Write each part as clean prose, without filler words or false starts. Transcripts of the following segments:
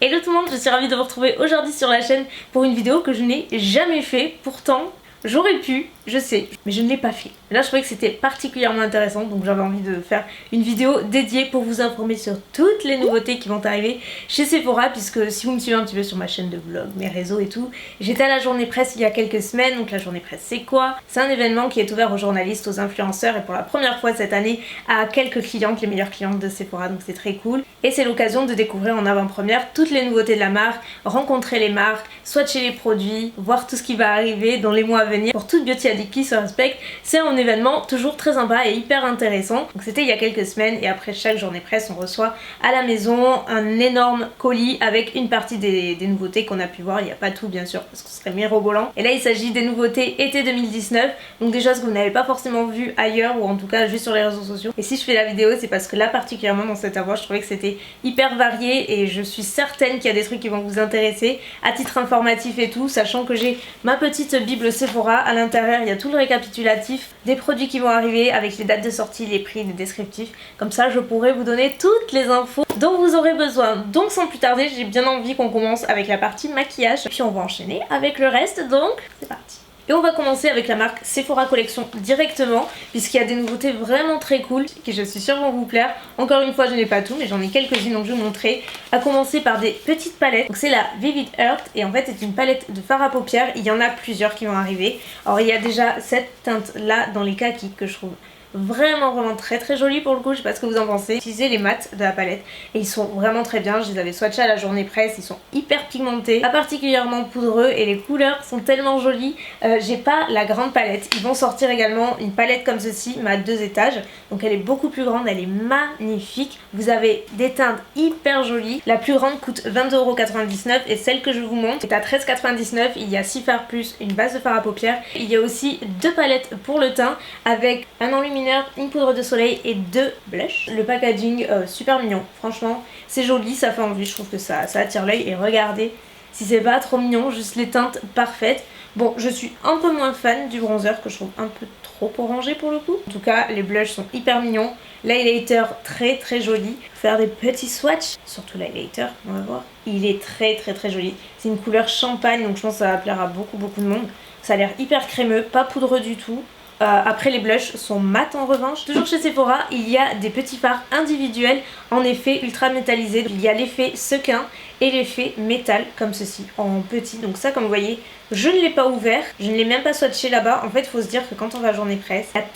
Hello tout le monde, je suis ravie de vous retrouver aujourd'hui sur la chaîne pour une vidéo que je n'ai jamais fait. Pourtant, j'aurais pu, je sais, mais je ne l'ai pas fait. Là, je trouvais que c'était particulièrement intéressant, donc j'avais envie de faire une vidéo dédiée pour vous informer sur toutes les nouveautés qui vont arriver chez Sephora, puisque si vous me suivez un petit peu sur ma chaîne de vlog, mes réseaux et tout, j'étais à la journée presse il y a quelques semaines. Donc la journée presse, c'est quoi? C'est un événement qui est ouvert aux journalistes, aux influenceurs, et pour la première fois cette année à quelques clientes, les meilleures clientes de Sephora, donc c'est très cool. Et c'est l'occasion de découvrir en avant-première toutes les nouveautés de la marque, rencontrer les marques, swatcher les produits, voir tout ce qui va arriver dans les mois à venir. Pour toute beauty addict qui se respecte, c'est un événement toujours très sympa et hyper intéressant. Donc c'était il y a quelques semaines, et après chaque journée presse on reçoit à la maison un énorme colis avec une partie des nouveautés qu'on a pu voir. Il n'y a pas tout bien sûr parce que ce serait mirobolant. Et là il s'agit des nouveautés été 2019, donc déjà ce que vous n'avez pas forcément vu ailleurs, ou en tout cas juste sur les réseaux sociaux. Et si je fais la vidéo, c'est parce que là particulièrement dans cette avoir, je trouvais que c'était hyper varié, et je suis certaine qu'il y a des trucs qui vont vous intéresser à titre informatif et tout, sachant que j'ai ma petite bible Sephora. À l'intérieur il y a tout le récapitulatif des produits qui vont arriver avec les dates de sortie, les prix, les descriptifs. Comme ça je pourrai vous donner toutes les infos dont vous aurez besoin. Donc sans plus tarder, j'ai bien envie qu'on commence avec la partie maquillage, puis on va enchaîner avec le reste, donc c'est parti. Et on va commencer avec la marque Sephora Collection directement, puisqu'il y a des nouveautés vraiment très cool qui je suis sûre vont vous plaire. Encore une fois je n'ai pas tout, mais j'en ai quelques-unes, donc je vais vous montrer. À commencer par des petites palettes. Donc c'est la Vivid Earth, et en fait c'est une palette de fard à paupières. Il y en a plusieurs qui vont arriver. Alors il y a déjà cette teinte là dans les kakis que je trouve vraiment très jolie pour le coup. Je sais pas ce que vous en pensez. Utilisez les mats de la palette et ils sont vraiment très bien. Je les avais swatchés à la journée presse, ils sont hyper pigmentés, pas particulièrement poudreux, et les couleurs sont tellement jolies. J'ai pas la grande palette, ils vont sortir également une palette comme ceci, mais à 2 étages, donc elle est beaucoup plus grande, elle est magnifique. Vous avez des teintes hyper jolies. La plus grande coûte 22,99 € et celle que je vous montre est à 13,99 €. Il y a 6 fards plus une base de fard à paupières. Il y a aussi 2 palettes pour le teint avec un enlumineur, une poudre de soleil et 2 blushs. Le packaging super mignon, franchement c'est joli, ça fait envie, je trouve que ça attire l'œil. Et regardez si c'est pas trop mignon, juste les teintes parfaites. Bon, je suis un peu moins fan du bronzer que je trouve un peu trop orangé pour le coup. En tout cas les blushs sont hyper mignons, l'highlighter très joli. Faire des petits swatchs, surtout l'highlighter, on va voir. Il est très joli, c'est une couleur champagne, donc je pense que ça va plaire à beaucoup de monde. Ça a l'air hyper crémeux, pas poudreux du tout. Après les blushs sont mat en revanche. Toujours chez Sephora, il y a des petits fards individuels en effet ultra métallisé. Il y a l'effet sequin et l'effet métal comme ceci en petit. Donc ça, comme vous voyez, je ne l'ai pas ouvert, je ne l'ai même pas swatché là-bas. En fait il faut se dire que quand on va à journée presse, il y a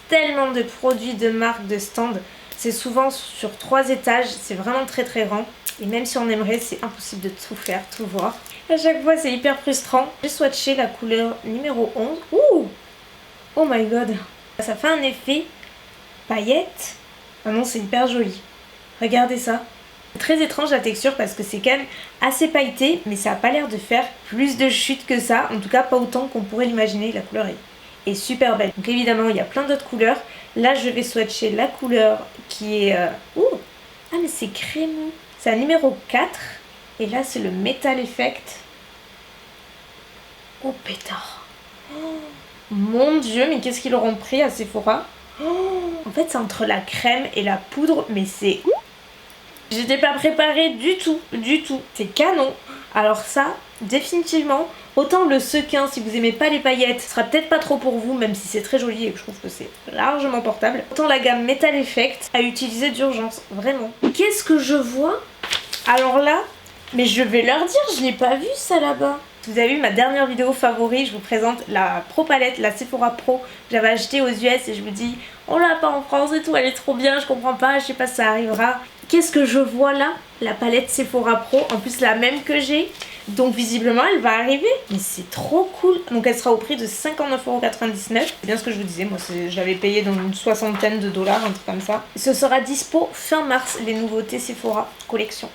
tellement de produits, de marques, de stands. C'est souvent sur 3 étages, c'est vraiment très grand. Et même si on aimerait, c'est impossible de tout faire, tout voir. À chaque fois c'est hyper frustrant. J'ai swatché la couleur numéro 11. Ouh! Oh my god, ça fait un effet paillette. Ah non, c'est hyper joli. Regardez ça. C'est très étrange la texture parce que c'est quand même assez pailleté, mais ça n'a pas l'air de faire plus de chute que ça. En tout cas, pas autant qu'on pourrait l'imaginer. La couleur est super belle. Donc évidemment, il y a plein d'autres couleurs. Là, je vais swatcher la couleur qui est... Ouh! Ah mais c'est crémeux. C'est un numéro 4. Et là, c'est le Metal Effect. Oh pétard. Oh. Mon dieu, mais qu'est-ce qu'ils leur ont pris à Sephora? En fait c'est entre la crème et la poudre, mais c'est... J'étais pas préparée du tout. C'est canon. Alors ça, définitivement, autant le sequin, si vous aimez pas les paillettes, ce sera peut-être pas trop pour vous, même si c'est très joli et que je trouve que c'est largement portable. Autant la gamme Metal Effect à utiliser d'urgence, vraiment. Qu'est-ce que je vois? Alors là, mais je vais leur dire, je n'ai pas vu ça là-bas. Vous avez vu ma dernière vidéo favori, je vous présente la Pro Palette, la Sephora Pro que j'avais achetée aux US, et je me dis on l'a pas en France et tout, elle est trop bien, je comprends pas, je sais pas si ça arrivera. Qu'est-ce que je vois là? La palette Sephora Pro, en plus la même que j'ai, donc visiblement elle va arriver, mais c'est trop cool. Donc elle sera au prix de 59,99 €, c'est bien ce que je vous disais, moi je l'avais payé dans une soixantaine de dollars, un truc comme ça. Ce sera dispo fin mars, les nouveautés Sephora Collection.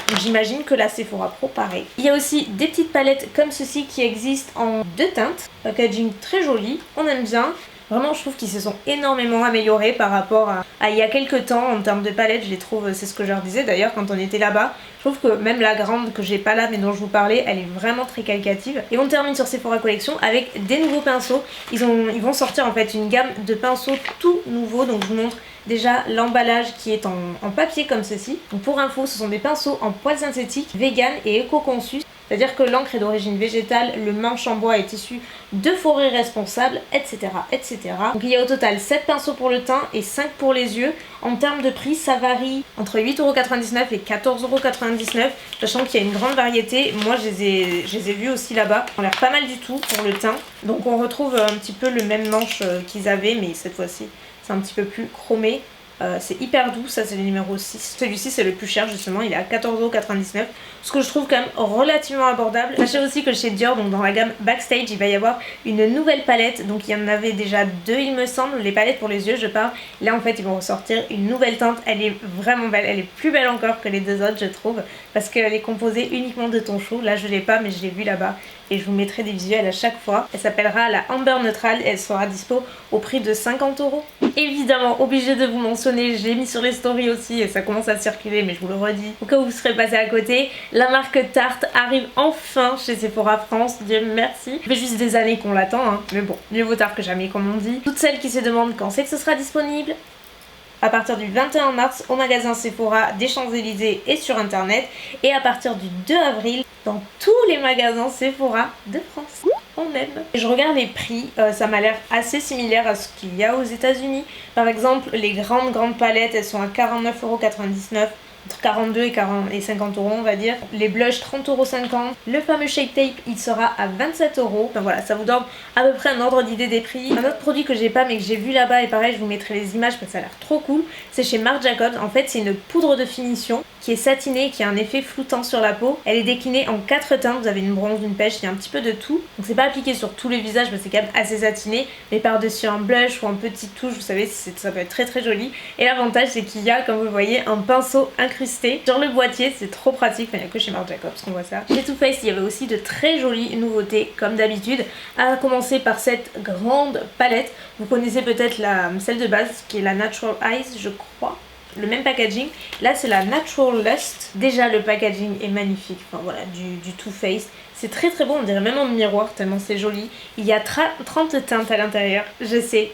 Donc j'imagine que la Sephora Pro pareil. Il y a aussi des petites palettes comme ceci qui existent en 2 teintes. Packaging très joli, on aime bien. Vraiment je trouve qu'ils se sont énormément améliorés par rapport à il y a quelques temps en termes de palettes. Je les trouve, c'est ce que je leur disais d'ailleurs quand on était là-bas. Je trouve que même la grande que j'ai pas là mais dont je vous parlais, elle est vraiment très qualitative. Et on termine sur Sephora Collection avec des nouveaux pinceaux. Ils vont sortir en fait une gamme de pinceaux tout nouveaux. Donc je vous montre déjà l'emballage qui est en papier comme ceci. Donc pour info, ce sont des pinceaux en poils synthétiques, vegan et éco-conçus. C'est-à-dire que l'encre est d'origine végétale, le manche en bois est issu de forêts responsables, etc., etc. Donc il y a au total 7 pinceaux pour le teint et 5 pour les yeux. En termes de prix, ça varie entre 8,99€ et 14,99€, sachant qu'il y a une grande variété. Moi, je les ai vus aussi là-bas. Ils ont l'air pas mal du tout pour le teint. Donc on retrouve un petit peu le même manche qu'ils avaient, mais cette fois-ci, c'est un petit peu plus chromé. C'est hyper doux, ça c'est le numéro 6. Celui-ci c'est le plus cher justement, il est à 14,99€, ce que je trouve quand même relativement abordable. Sachez aussi que chez Dior, donc dans la gamme Backstage, il va y avoir une nouvelle palette. Donc il y en avait déjà 2 il me semble, les palettes pour les yeux je parle. Là en fait ils vont ressortir une nouvelle teinte, elle est vraiment belle, elle est plus belle encore que les deux autres je trouve, parce qu'elle est composée uniquement de ton chou. Là je l'ai pas mais je l'ai vue là-bas et je vous mettrai des visuels à chaque fois. Elle s'appellera la Amber Neutral et elle sera dispo au prix de 50€. Évidemment obligée de vous mentionner, je l'ai mis sur les stories aussi et ça commence à circuler mais je vous le redis au cas où vous serez passé à côté, la marque Tarte arrive enfin chez Sephora France, Dieu merci. Ça fait juste des années qu'on l'attend hein. Mais bon, mieux vaut tard que jamais comme on dit. Toutes celles qui se demandent quand c'est que ce sera disponible, à partir du 21 mars au magasin Sephora des Champs-Élysées et sur internet, et à partir du 2 avril dans tous les magasins Sephora de France. On aime. Et je regarde les prix, ça m'a l'air assez similaire à ce qu'il y a aux États-Unis. Par exemple, les grandes palettes, elles sont à 49,99€. Entre 42 et 50€ on va dire. Les blushs 30,50€. Le fameux Shape Tape il sera à 27€. Enfin voilà, ça vous donne à peu près un ordre d'idée des prix. Un autre produit que j'ai pas mais que j'ai vu là-bas et pareil je vous mettrai les images parce que ça a l'air trop cool. C'est chez Marc Jacobs. En fait c'est une poudre de finition qui est satinée, qui a un effet floutant sur la peau. Elle est déclinée en 4 teintes. Vous avez une bronze, une pêche, il y a un petit peu de tout. Donc c'est pas appliqué sur tous les visages mais c'est quand même assez satiné. Mais par-dessus un blush ou un petit touche, vous savez ça peut être très joli. Et l'avantage c'est qu'il y a comme vous le voyez un pinceau incrusté sur le boîtier, c'est trop pratique. Enfin, il n'y a que chez Marc Jacobs qu'on voit ça. Chez Too Faced il y avait aussi de très jolies nouveautés comme d'habitude, à commencer par cette grande palette. Vous connaissez peut-être celle de base qui est la Natural Eyes je crois, le même packaging. Là c'est la Natural Lust. Déjà le packaging est magnifique, enfin voilà, du Too Faced. C'est très bon, on dirait même en miroir tellement c'est joli. Il y a 30 teintes à l'intérieur. Je sais,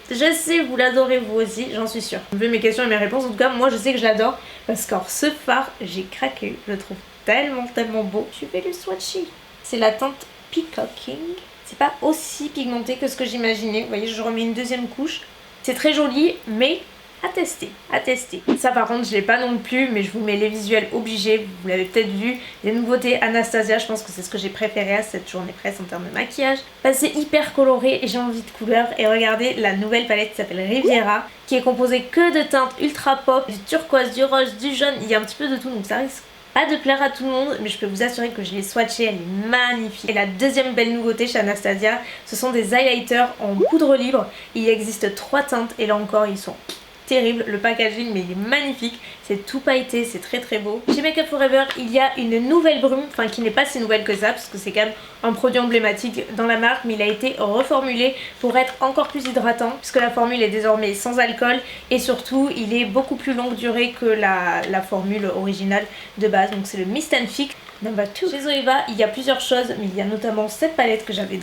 vous l'adorez vous aussi, j'en suis sûre. Vu mes questions et mes réponses, en tout cas moi je sais que je l'adore parce que ce fard, j'ai craqué. Je le trouve tellement beau. Je vais le swatcher. C'est la teinte Peacocking. C'est pas aussi pigmenté que ce que j'imaginais. Vous voyez, je remets une deuxième couche. C'est très joli, mais à tester. Ça par contre je l'ai pas non plus, mais je vous mets les visuels obligés, vous l'avez peut-être vu. Les nouveautés Anastasia, je pense que c'est ce que j'ai préféré à cette journée presse en termes de maquillage. C'est hyper coloré et j'ai envie de couleurs. Et regardez la nouvelle palette qui s'appelle Riviera, qui est composée que de teintes ultra pop, du turquoise, du rose, du jaune, il y a un petit peu de tout donc ça risque pas de plaire à tout le monde, mais je peux vous assurer que je l'ai swatchée, elle est magnifique. Et la deuxième belle nouveauté chez Anastasia, ce sont des highlighters en poudre libre. Il existe 3 teintes et là encore ils sont terrible, le packaging mais il est magnifique, c'est tout pailleté, c'est très beau. Chez Make Up For Ever il y a une nouvelle brume, enfin qui n'est pas si nouvelle que ça parce que c'est quand même un produit emblématique dans la marque, mais il a été reformulé pour être encore plus hydratant puisque la formule est désormais sans alcool et surtout il est beaucoup plus longue durée que la formule originale de base. Donc c'est le Mist and Fix Number 2. Chez Zoeva il y a plusieurs choses, mais il y a notamment cette palette que j'avais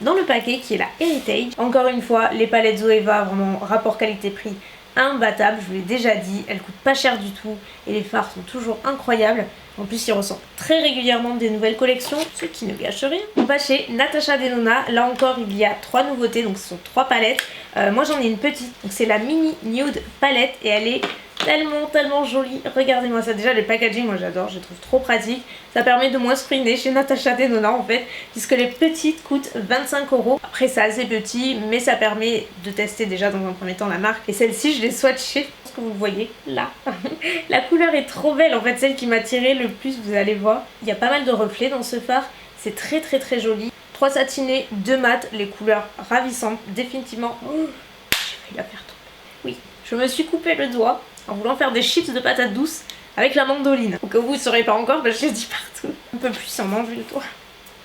dans le paquet qui est la Heritage. Encore une fois les palettes Zoeva vraiment rapport qualité-prix imbattable, je vous l'ai déjà dit, elles coûtent pas cher du tout et les fards sont toujours incroyables. En plus ils ressortent très régulièrement des nouvelles collections, ce qui ne gâche rien. On va chez Natasha Denona, là encore il y a 3 nouveautés, donc ce sont 3 palettes. Moi j'en ai une petite, donc c'est la Mini Nude palette et elle est tellement jolie. Regardez-moi ça, déjà le packaging moi j'adore, je le trouve trop pratique. Ça permet de moins se ruiner chez Natasha Denona en fait, puisque les petites coûtent 25€. Après c'est assez petit, mais ça permet de tester déjà dans un premier temps la marque. Et celle-ci je l'ai swatchée, que vous voyez là. La couleur est trop belle, en fait celle qui m'a tiré le plus, vous allez voir. Il y a pas mal de reflets dans ce fard, c'est très joli. 3 satinés, 2 mat, les couleurs ravissantes, définitivement. Oh, j'ai failli la faire tomber. Oui, je me suis coupé le doigt en voulant faire des chips de patates douces avec la mandoline. Au cas où vous ne saurez pas encore, je l'ai dit partout. Un peu plus, on mange le doigt.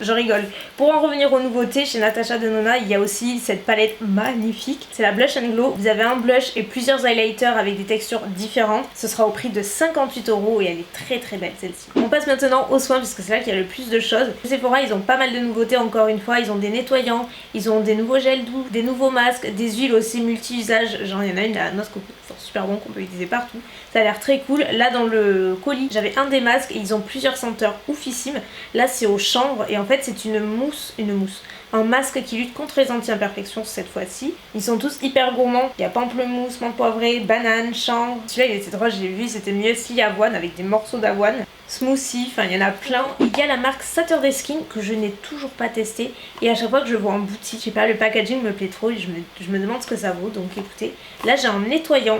je rigole. Pour en revenir aux nouveautés, chez Natasha Denona, il y a aussi cette palette magnifique. C'est la Blush and Glow. Vous avez un blush et plusieurs highlighters avec des textures différentes. Ce sera au prix de 58 € et elle est très très belle celle-ci. On passe maintenant aux soins puisque c'est là qu'il y a le plus de choses. Chez Sephora, ils ont pas mal de nouveautés encore une fois. Ils ont des nettoyants, ils ont des nouveaux gels doux, des nouveaux masques, des huiles aussi multi-usages. Genre il y en a une à noix de coco, c'est super bon qu'on peut utiliser partout. Ça a l'air très cool. Là dans le colis, j'avais un des masques et ils ont plusieurs senteurs oufissimes. Là c'est au chanvre et en fait c'est une mousse, un masque qui lutte contre les anti-imperfections cette fois-ci. Ils sont tous hyper gourmands. Il y a pamplemousse, menthe poivrée, banane, chanvre. Celui-là il était drôle, j'ai vu, c'était muesli avoine avec des morceaux d'avoine. Smoothie, enfin il y en a plein. Il y a la marque Saturday Skin que je n'ai toujours pas testé et à chaque fois que je vois en boutique, je sais pas, le packaging me plaît trop et je me demande ce que ça vaut, donc écoutez. Là j'ai un nettoyant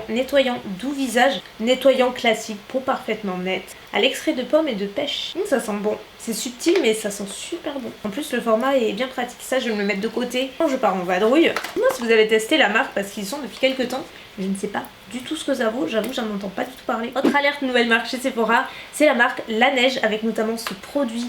doux visage, nettoyant classique, peau parfaitement nette, à l'extrait de pomme et de pêche. Ça sent bon, c'est subtil mais ça sent super bon. En plus le format est bien pratique, ça je vais me le mettre de côté quand je pars en vadrouille. Moi si vous avez testé la marque parce qu'ils y sont depuis quelques temps, je ne sais pas du tout ce que ça vaut, j'avoue j'en entends pas du tout parler. Autre alerte nouvelle marque chez Sephora, c'est la marque La Neige avec notamment ce produit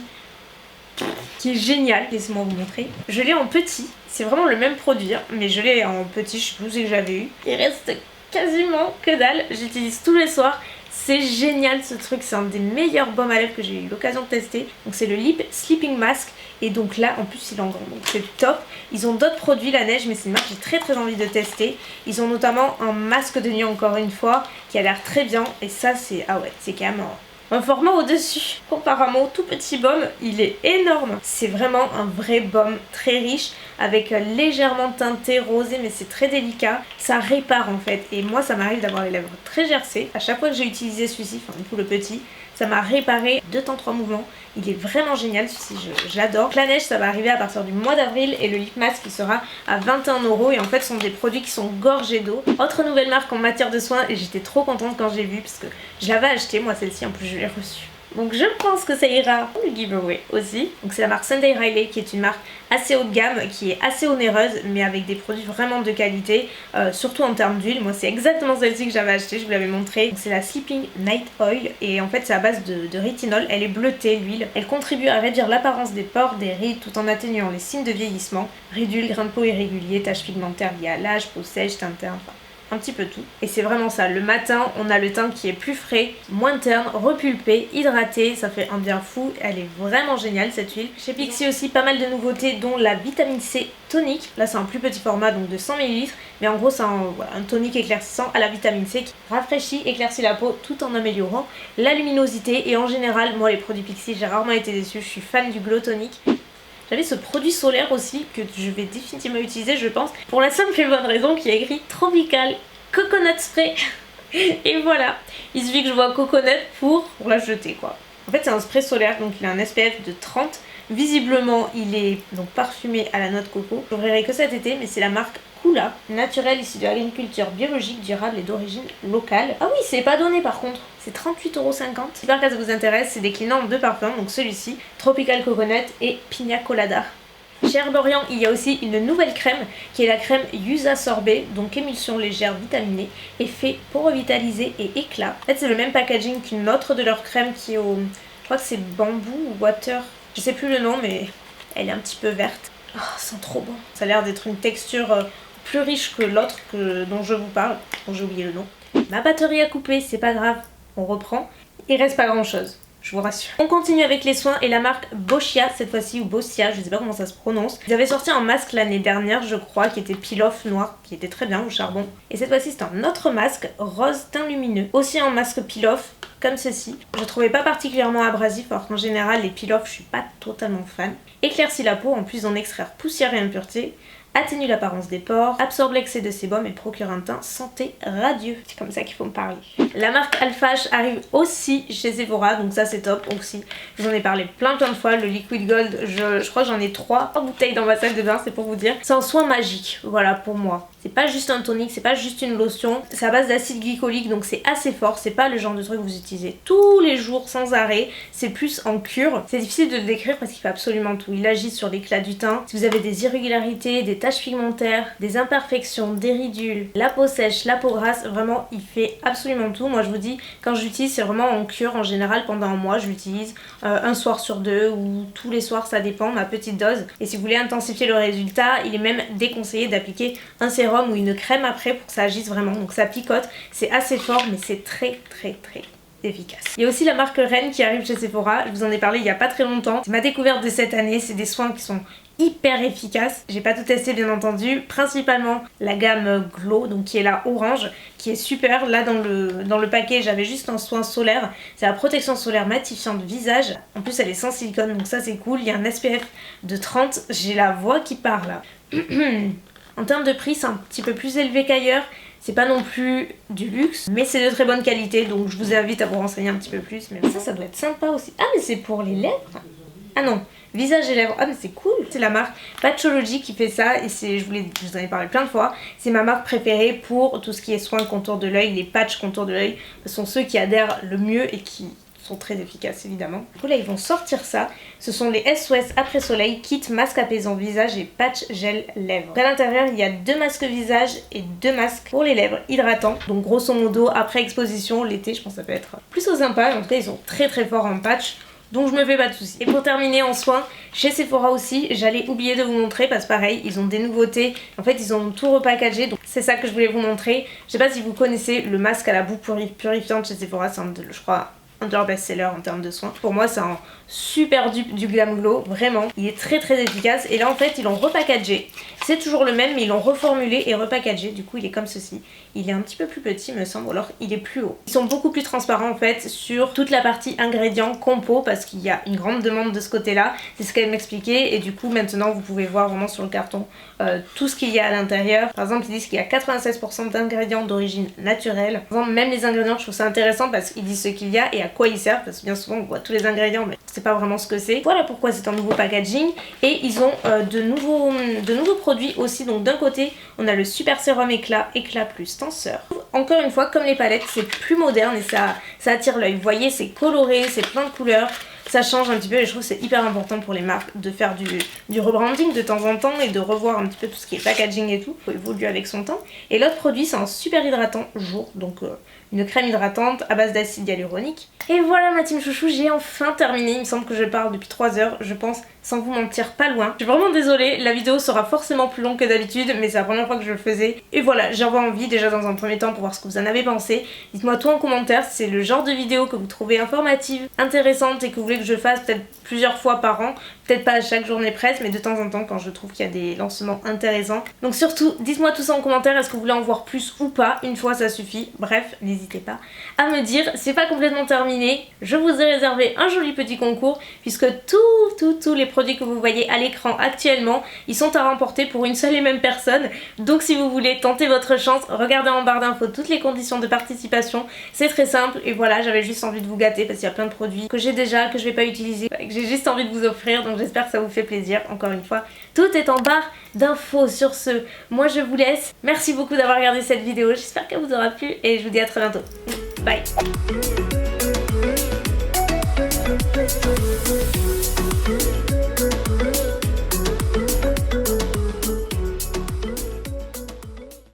qui est génial, laissez-moi vous montrer. Je l'ai en petit, c'est vraiment le même produit, mais je l'ai en petit, je sais plus où c'est que j'avais eu. Il reste quasiment que dalle, j'utilise tous les soirs. C'est génial ce truc, c'est un des meilleurs baumes à lèvres que j'ai eu l'occasion de tester. Donc c'est le Lip Sleeping Mask et donc là en plus il est en grand, donc c'est top. Ils ont d'autres produits La Neige mais c'est une marque que j'ai très envie de tester. Ils ont notamment un masque de nuit encore une fois qui a l'air très bien et ça c'est, ah ouais, c'est quand même un format au-dessus. Comparé au tout petit baume, il est énorme. C'est vraiment un vrai baume très riche avec légèrement teinté rosé mais c'est très délicat. Ça répare en fait et moi ça m'arrive d'avoir les lèvres très gercées. À chaque fois que j'ai utilisé celui-ci, enfin du coup le petit, ça m'a réparé 2 temps 3 mouvements. Il est vraiment génial celui-ci, j'adore. La Neige ça va arriver à partir du mois d'avril et le lip mask qui sera à 21 € et en fait ce sont des produits qui sont gorgés d'eau. Autre nouvelle marque en matière de soins et j'étais trop contente quand j'ai vu parce que je l'avais acheté moi celle-ci, en plus je l'ai reçue. Donc je pense que ça ira pour le giveaway aussi. Donc c'est la marque Sunday Riley qui est une marque assez haut de gamme, qui est assez onéreuse mais avec des produits vraiment de qualité, surtout en termes d'huile. Moi c'est exactement celle-ci que j'avais acheté, je vous l'avais montré. C'est la Sleeping Night Oil et en fait c'est à base de rétinol, elle est bleutée l'huile. Elle contribue à réduire l'apparence des pores, des rides tout en atténuant les signes de vieillissement, ridules, grains de peau irréguliers, taches pigmentaires liées à l'âge, peau sèche, teintée, enfin un petit peu tout. Et c'est vraiment ça, le matin on a le teint qui est plus frais, moins terne, repulpé, hydraté, ça fait un bien fou, elle est vraiment géniale cette huile. Chez Pixi aussi pas mal de nouveautés dont la vitamine C tonique, là c'est un plus petit format donc de 100 ml, mais en gros c'est un tonique éclaircissant à la vitamine C qui rafraîchit, éclaircit la peau tout en améliorant la luminosité et en général moi les produits Pixi j'ai rarement été déçue, je suis fan du glow tonique. J'avais ce produit solaire aussi que je vais définitivement utiliser je pense pour la simple et bonne raison qu'il y a écrit Tropical Coconut Spray et voilà, il suffit que je vois coconut pour la jeter quoi. En fait c'est un spray solaire donc il a un SPF de 30, visiblement il est donc parfumé à la noix de coco. J'ouvrirai que cet été mais c'est la marque Kula, naturel issu de l'agriculture biologique, durable et d'origine locale. Ah oui c'est pas donné par contre, c'est 38,50 €. J'espère que ça vous intéresse, c'est déclinant en 2 parfums, donc celui-ci, Tropical Coconut et Pina Colada. Chez Herborian, il y a aussi une nouvelle crème qui est la crème Yusa Sorbet, donc émulsion légère vitaminée, et fait pour revitaliser et éclat. En fait c'est le même packaging qu'une autre de leur crème qui est au, je crois que c'est bambou ou water, je sais plus le nom mais elle est un petit peu verte. Oh, ça sent trop bon. Ça a l'air d'être une texture plus riche que l'autre dont je vous parle, dont j'ai oublié le nom. Ma batterie a coupé, c'est pas grave, on reprend. Il reste pas grand chose, je vous rassure. On continue avec les soins et la marque Boscia cette fois-ci, ou Boscia, je sais pas comment ça se prononce. Ils avaient sorti un masque l'année dernière je crois, qui était peel-off noir, qui était très bien au charbon. Et cette fois-ci c'est un autre masque, rose teint lumineux. Aussi un masque peel-off, comme ceci. Je trouvais pas particulièrement abrasif alors qu'en général les peel-off je suis pas totalement fan. Éclaircit la peau en plus d'en extraire poussière et impureté. Atténue l'apparence des pores, absorbe l'excès de sébum et procure un teint santé radieux. C'est comme ça qu'il faut me parler. La marque Alphage arrive aussi chez Sephora, donc ça c'est top aussi. Je vous en ai parlé plein de fois, le Liquid Gold, je crois que j'en ai 3 bouteilles dans ma salle de bain, c'est pour vous dire. C'est un soin magique, voilà pour moi. C'est pas juste un tonique, c'est pas juste une lotion. C'est à base d'acide glycolique, donc c'est assez fort. C'est pas le genre de truc que vous utilisez tous les jours sans arrêt. C'est plus en cure. C'est difficile de le décrire parce qu'il fait absolument tout. Il agit sur l'éclat du teint. Si vous avez des irrégularités, des taches pigmentaires, des imperfections, des ridules, la peau sèche, la peau grasse, vraiment il fait absolument tout. Moi je vous dis, quand j'utilise, c'est vraiment en cure. En général pendant un mois, je l'utilise un soir sur deux ou tous les soirs, ça dépend, ma petite dose. Et si vous voulez intensifier le résultat, il est même déconseillé d'appliquer un sérum ou une crème après pour que ça agisse vraiment. Donc ça picote, c'est assez fort mais c'est très efficace. Il y a aussi la marque Ren qui arrive chez Sephora, je vous en ai parlé il y a pas très longtemps. C'est ma découverte de cette année, c'est des soins qui sont hyper efficaces. J'ai pas tout testé bien entendu, principalement la gamme Glow, donc qui est la orange, qui est super. Là dans le paquet j'avais juste un soin solaire, c'est la protection solaire matifiante visage. En plus elle est sans silicone donc ça c'est cool, il y a un SPF de 30, j'ai la voix qui parle là. En termes de prix, c'est un petit peu plus élevé qu'ailleurs. C'est pas non plus du luxe, mais c'est de très bonne qualité, donc je vous invite à vous renseigner un petit peu plus. Mais ça doit être sympa aussi. Ah, mais c'est pour les lèvres? Ah non, visage et lèvres. Ah, mais c'est cool. C'est la marque Patchology qui fait ça, et je vous en ai parlé plein de fois. C'est ma marque préférée pour tout ce qui est soins contour de l'œil. Les patchs contour de l'œil, ce sont ceux qui adhèrent le mieux et qui sont très efficaces évidemment. Du coup là ils vont sortir ça, ce sont les SOS après soleil, kit masque apaisant visage et patch gel lèvres. À l'intérieur il y a 2 masques visage et 2 masques pour les lèvres hydratants, donc grosso modo après exposition l'été je pense que ça peut être plus aux sympa. En tout cas ils sont très forts en patch, donc je me fais pas de soucis. Et pour terminer en soins, chez Sephora aussi, j'allais oublier de vous montrer parce que pareil, ils ont des nouveautés. En fait, ils ont tout repackagé, donc c'est ça que je voulais vous montrer. Je sais pas si vous connaissez le masque à la boue purifiante chez Sephora, c'est je crois un de leurs best-sellers en termes de soins. Pour moi c'est un super dupe du Glam Glow, vraiment. Il est très efficace et là en fait ils l'ont repackagé. C'est toujours le même mais ils l'ont reformulé et repackagé. Du coup il est comme ceci. Il est un petit peu plus petit me semble, ou alors il est plus haut. Ils sont beaucoup plus transparents en fait sur toute la partie ingrédients compo parce qu'il y a une grande demande de ce côté là. C'est ce qu'elle m'expliquait et du coup maintenant vous pouvez voir vraiment sur le carton tout ce qu'il y a à l'intérieur. Par exemple ils disent qu'il y a 96% d'ingrédients d'origine naturelle. Par exemple même les ingrédients je trouve ça intéressant parce qu'ils disent ce qu'il y a et à quoi ils servent parce que bien souvent on voit tous les ingrédients mais c'est pas vraiment ce que c'est. Voilà pourquoi c'est un nouveau packaging et ils ont de nouveaux produits aussi. Donc d'un côté on a le super sérum éclat plus tenseur. Encore une fois comme les palettes c'est plus moderne et ça attire l'œil. Vous voyez c'est coloré, c'est plein de couleurs. Ça change un petit peu et je trouve que c'est hyper important pour les marques de faire du rebranding de temps en temps et de revoir un petit peu tout ce qui est packaging et tout. Il faut évoluer avec son temps. Et l'autre produit c'est un super hydratant jour, donc une crème hydratante à base d'acide hyaluronique. Et voilà ma team chouchou, j'ai enfin terminé. Il me semble que je parle depuis 3 heures, je pense sans vous mentir pas loin. Je suis vraiment désolée, la vidéo sera forcément plus longue que d'habitude mais c'est la première fois que je le faisais. Et voilà, j'avais envie déjà dans un premier temps pour voir ce que vous en avez pensé. Dites-moi tout en commentaire si c'est le genre de vidéo que vous trouvez informative, intéressante et que vous voulez que je fasse peut-être plusieurs fois par an. Peut-être pas à chaque journée presse mais de temps en temps quand je trouve qu'il y a des lancements intéressants. Donc surtout dites-moi tout ça en commentaire, est-ce que vous voulez en voir plus ou pas? Une fois ça suffit. Bref, n'hésitez pas à me dire. C'est pas complètement terminé, je vous ai réservé un joli petit concours puisque tous les produits que vous voyez à l'écran actuellement ils sont à remporter pour une seule et même personne. Donc si vous voulez tenter votre chance, regardez en barre d'infos toutes les conditions de participation. C'est très simple et voilà, j'avais juste envie de vous gâter parce qu'il y a plein de produits que j'ai déjà, que je vais pas utiliser, que j'ai juste envie de vous offrir. Donc j'espère que ça vous fait plaisir. Encore une fois, tout est en barre d'infos. Sur ce, moi je vous laisse. Merci beaucoup d'avoir regardé cette vidéo, j'espère qu'elle vous aura plu et je vous dis à très bientôt. Bye.